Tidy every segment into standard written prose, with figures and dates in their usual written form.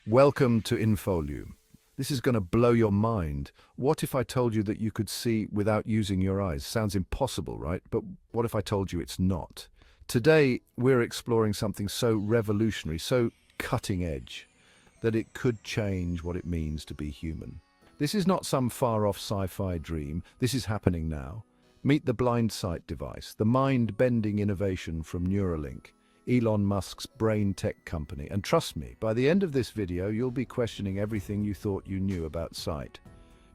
Welcome to InfoLume. This is going to blow your mind. What if I told you that you could see without using your eyes? Sounds impossible, right? But what if I told you it's not? Today, we're exploring something so revolutionary, so cutting edge, that it could change what it means to be human. This is not some far-off sci-fi dream. This is happening now. Meet the BLINDSIGHT device, the mind-bending innovation from Neuralink, Elon Musk's brain tech company. And trust me, by the end of this video, you'll be questioning everything you thought you knew about sight.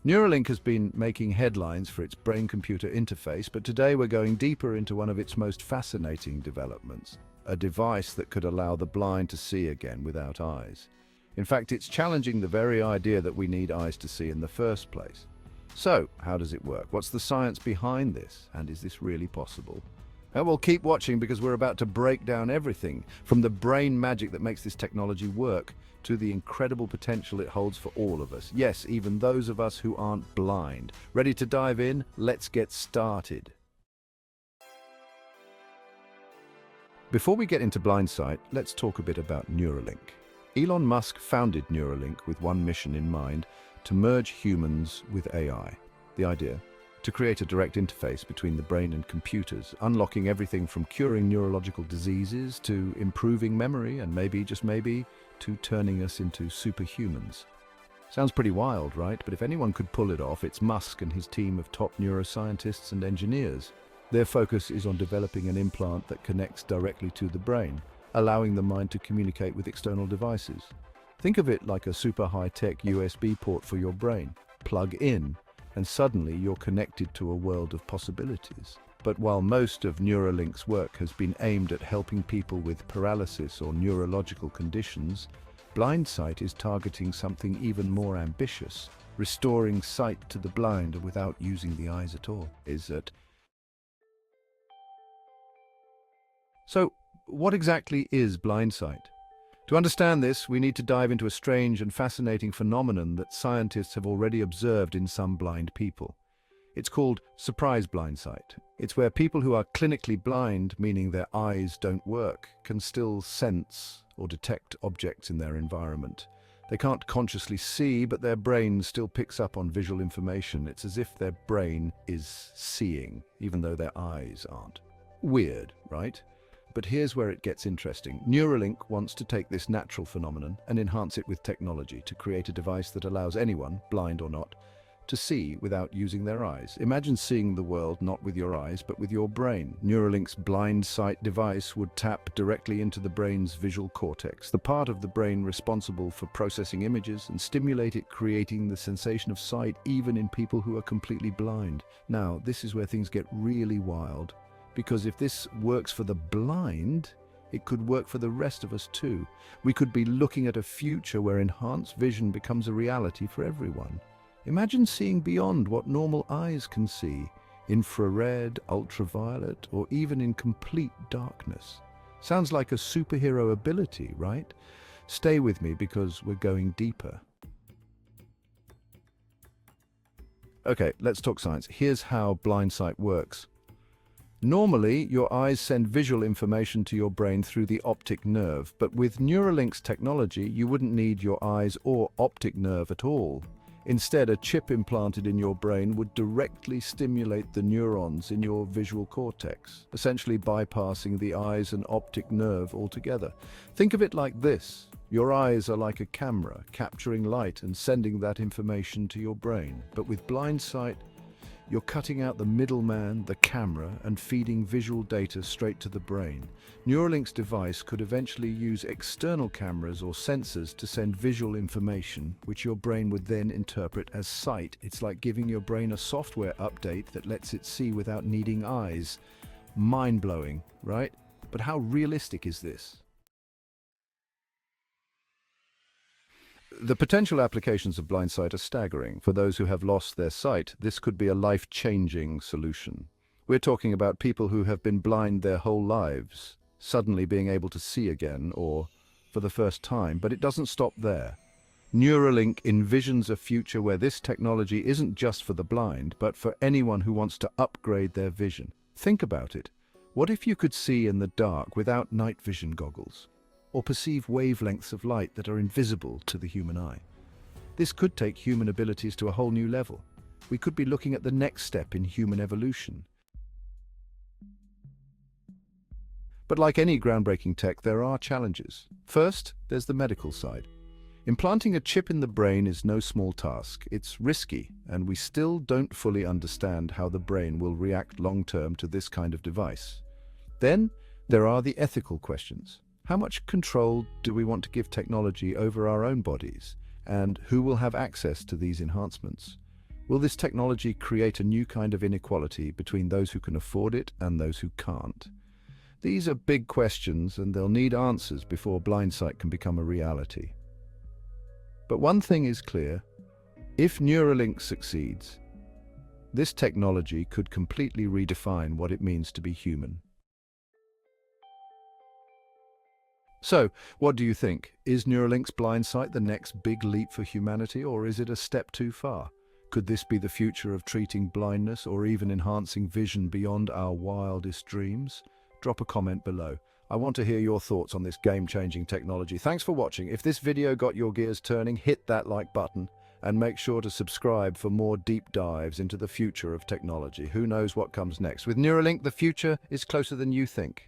Neuralink has been making headlines for its brain-computer interface, but today we're going deeper into one of its most fascinating developments, a device that could allow the blind to see again without eyes. In fact, it's challenging the very idea that we need eyes to see in the first place. So, how does it work? What's the science behind this? And is this really possible? Well, keep watching because we're about to break down everything, from the brain magic that makes this technology work to the incredible potential it holds for all of us. Yes, even those of us who aren't blind. Ready to dive in? Let's get started. Before we get into BLINDSIGHT, let's talk a bit about Neuralink. Elon Musk founded Neuralink with one mission in mind: to merge humans with AI. The idea? To create a direct interface between the brain and computers, unlocking everything from curing neurological diseases to improving memory and maybe, just maybe, to turning us into superhumans. Sounds pretty wild, right? But if anyone could pull it off, it's Musk and his team of top neuroscientists and engineers. Their focus is on developing an implant that connects directly to the brain, allowing the mind to communicate with external devices. Think of it like a super high-tech USB port for your brain. Plug in, and suddenly you're connected to a world of possibilities. But while most of Neuralink's work has been aimed at helping people with paralysis or neurological conditions, BLINDSIGHT is targeting something even more ambitious: restoring sight to the blind without using the eyes at all. So, what exactly is BLINDSIGHT? To understand this, we need to dive into a strange and fascinating phenomenon that scientists have already observed in some blind people. It's called surprise blindsight. It's where people who are clinically blind, meaning their eyes don't work, can still sense or detect objects in their environment. They can't consciously see, but their brain still picks up on visual information. It's as if their brain is seeing, even though their eyes aren't. Weird, right? But here's where it gets interesting. Neuralink wants to take this natural phenomenon and enhance it with technology to create a device that allows anyone, blind or not, to see without using their eyes. Imagine seeing the world not with your eyes, but with your brain. Neuralink's BLINDSIGHT device would tap directly into the brain's visual cortex, the part of the brain responsible for processing images, and stimulate it, creating the sensation of sight even in people who are completely blind. Now, this is where things get really wild. Because if this works for the blind, it could work for the rest of us too. We could be looking at a future where enhanced vision becomes a reality for everyone. Imagine seeing beyond what normal eyes can see, infrared, ultraviolet, or even in complete darkness. Sounds like a superhero ability, right? Stay with me because we're going deeper. Okay, let's talk science. Here's how BLINDSIGHT works. Normally, your eyes send visual information to your brain through the optic nerve, but with Neuralink's technology, you wouldn't need your eyes or optic nerve at all. Instead, a chip implanted in your brain would directly stimulate the neurons in your visual cortex, essentially bypassing the eyes and optic nerve altogether. Think of it like this. Your eyes are like a camera, capturing light and sending that information to your brain. But with BLINDSIGHT, you're cutting out the middleman, the camera, and feeding visual data straight to the brain. Neuralink's device could eventually use external cameras or sensors to send visual information, which your brain would then interpret as sight. It's like giving your brain a software update that lets it see without needing eyes. Mind-blowing, right? But how realistic is this? The potential applications of BLINDSIGHT are staggering. For those who have lost their sight, this could be a life-changing solution. We're talking about people who have been blind their whole lives, suddenly being able to see again, or for the first time, but it doesn't stop there. Neuralink envisions a future where this technology isn't just for the blind, but for anyone who wants to upgrade their vision. Think about it. What if you could see in the dark without night vision goggles? or perceive wavelengths of light that are invisible to the human eye. This could take human abilities to a whole new level. We could be looking at the next step in human evolution. But like any groundbreaking tech, there are challenges. First, there's the medical side. Implanting a chip in the brain is no small task. It's risky, and we still don't fully understand how the brain will react long-term to this kind of device. Then, there are the ethical questions. How much control do we want to give technology over our own bodies? And who will have access to these enhancements? Will this technology create a new kind of inequality between those who can afford it and those who can't? These are big questions, and they'll need answers before BLINDSIGHT can become a reality. But one thing is clear: if NEURALINK'S succeeds, this technology could completely redefine what it means to be human. So, what do you think? Is NEURALINK'S BLINDSIGHT the next big leap for humanity, or is it a step too far? Could this be the future of treating blindness or even enhancing vision beyond our wildest dreams? Drop a comment below. I want to hear your thoughts on this game-changing technology. Thanks for watching. If this video got your gears turning, hit that like button and make sure to subscribe for more deep dives into the future of technology. Who knows what comes next? With NEURALINK, the future is closer than you think.